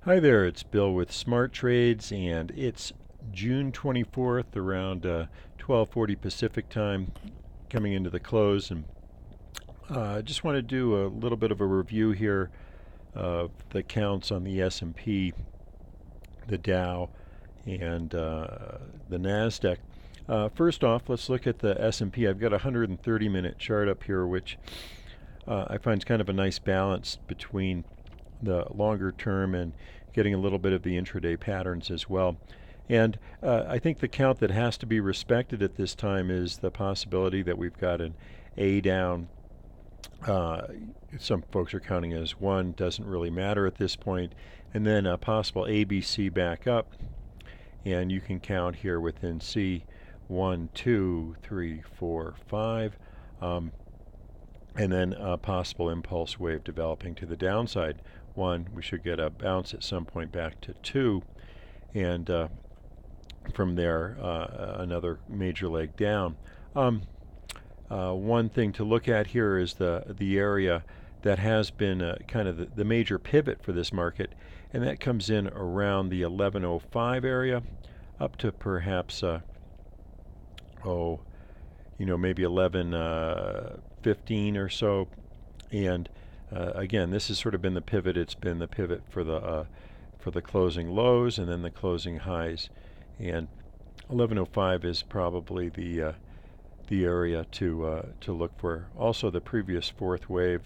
Hi there, it's Bill with Smart Trades, and it's June 24th around 12:40 Pacific time, coming into the close. And I just want to do a little bit of a review here of the counts on the S&P, the Dow, and the Nasdaq. First off, let's look at the S&P. I've got a 130-minute chart up here, which I find is kind of a nice balance between the longer term and getting a little bit of the intraday patterns as well. And I think the count that has to be respected at this time is the possibility that we've got an A down. Some folks are counting as one, doesn't really matter at this point. And then a possible ABC back up. And you can count here within C 1, 2, 3, 4, 5. And then a possible impulse wave developing to the downside. 1, we should get a bounce at some point back to 2, and from there another major leg down. One thing to look at here is the area that has been kind of the major pivot for this market, and that comes in around the 1105 area up to perhaps maybe 1115 or so. And again, this has sort of been the pivot. It's been the pivot for the closing lows and then the closing highs. And 1105 is probably the area to look for. Also, the previous fourth wave,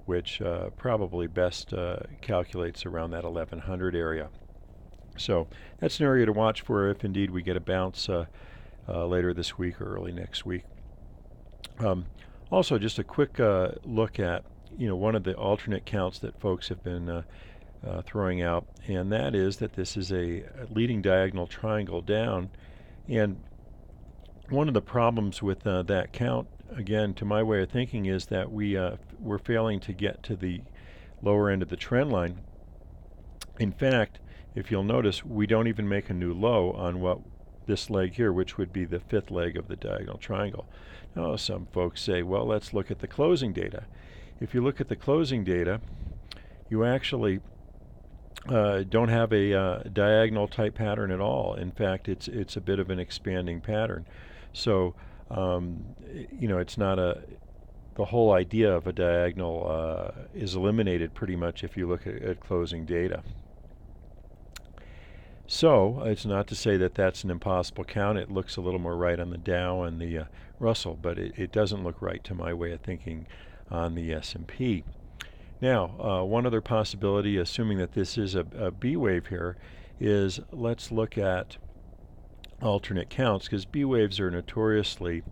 which probably best calculates around that 1100 area. So that's an area to watch for if indeed we get a bounce later this week or early next week. Also, just a quick look at one of the alternate counts that folks have been throwing out, and that is that this is a leading diagonal triangle down. And one of the problems with that count, again, to my way of thinking, is that we're failing to get to the lower end of the trend line. In fact, if you'll notice, we don't even make a new low on what this leg here, which would be the fifth leg of the diagonal triangle. Now, some folks say, well, let's look at the closing data. If you look at the closing data, you actually don't have a diagonal type pattern at all. In fact, it's a bit of an expanding pattern. So, it's not the whole idea of a diagonal is eliminated pretty much if you look at closing data. So it's not to say that that's an impossible count. It looks a little more right on the Dow and the Russell, but it doesn't look right to my way of thinking on the S&P. Now, one other possibility, assuming that this is a B wave here, is let's look at alternate counts, because B waves are notoriously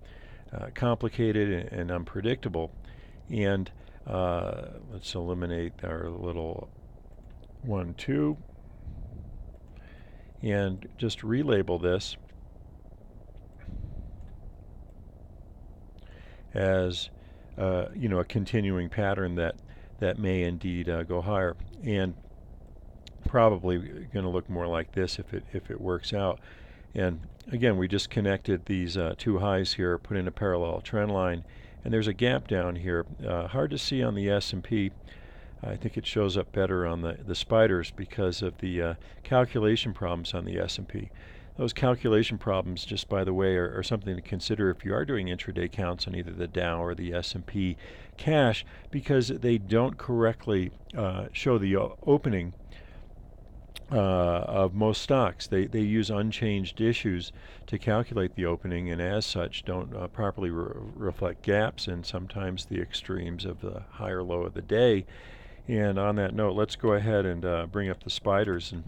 complicated and unpredictable. And let's eliminate our little 1, 2. And just relabel this as a continuing pattern that may indeed go higher, and probably going to look more like this if it works out. And again, we just connected these two highs here, put in a parallel trend line, and there's a gap down here. Hard to see on the S&P. I think it shows up better on the spiders because of the calculation problems on the S&P. Those calculation problems, just by the way, are something to consider if you are doing intraday counts on either the Dow or the S&P cash, because they don't correctly show the opening of most stocks. They use unchanged issues to calculate the opening, and as such don't properly reflect gaps and sometimes the extremes of the high or low of the day. And on that note, let's go ahead and bring up the spiders. And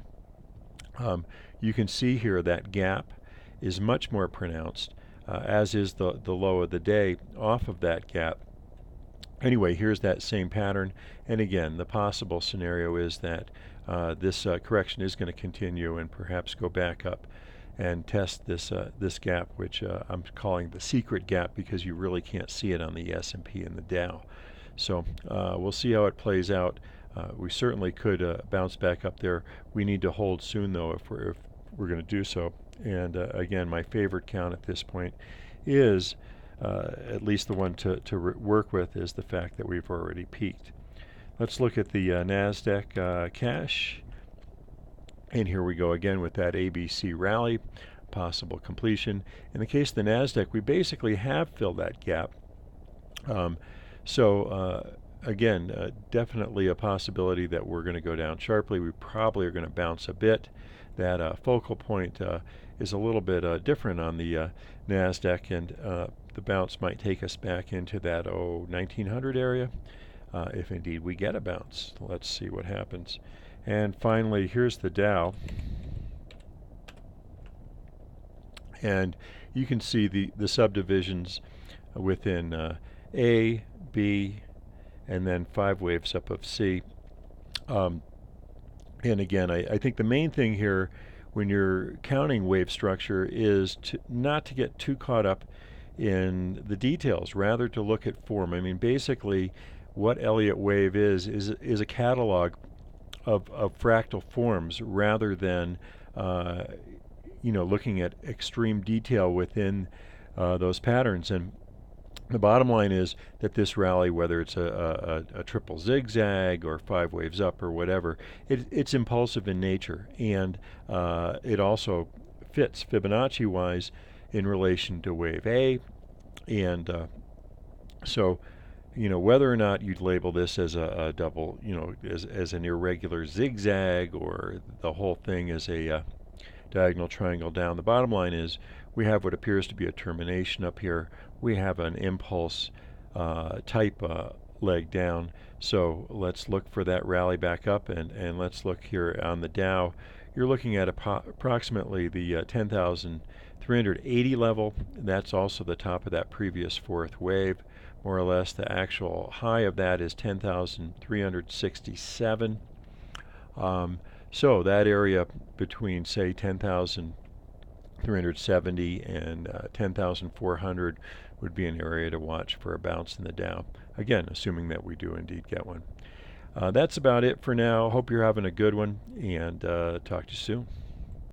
you can see here that gap is much more pronounced, as is the low of the day off of that gap. Anyway, here's that same pattern. And again, the possible scenario is that this correction is going to continue and perhaps go back up and test this gap, which I'm calling the secret gap because you really can't see it on the S&P and the Dow. So we'll see how it plays out. We certainly could bounce back up there. We need to hold soon, though, if we're going to do so. And again, my favorite count at this point is, at least the one to work with, is the fact that we've already peaked. Let's look at the Nasdaq cash. And here we go again with that ABC rally, possible completion. In the case of the Nasdaq, we basically have filled that gap. Um, so again, definitely a possibility that we're going to go down sharply. We probably are going to bounce a bit. That focal point is a little bit different on the Nasdaq, and the bounce might take us back into that 1900 area, if indeed we get a bounce. Let's see what happens. And finally, here's the Dow. And you can see the subdivisions within A, B, and then 5 waves up of C. And again, I think the main thing here when you're counting wave structure is not to get too caught up in the details, rather to look at form. I mean, basically, what Elliott Wave is a catalog of fractal forms rather than looking at extreme detail within those patterns. And the bottom line is that this rally, whether it's a triple zigzag or 5 waves up or whatever, it's impulsive in nature, and it also fits Fibonacci-wise in relation to wave A. And so whether or not you'd label this as a double, as an irregular zigzag, or the whole thing as a diagonal triangle down, the bottom line is we have what appears to be a termination up here. We have an impulse type leg down. So let's look for that rally back up, and let's look here on the Dow. You're looking at approximately the 10,380 level. That's also the top of that previous fourth wave. More or less, the actual high of that is 10,367. So that area between, say, 10,370 and 10,400 would be an area to watch for a bounce in the Dow. Again, assuming that we do indeed get one. That's about it for now. Hope you're having a good one, and talk to you soon.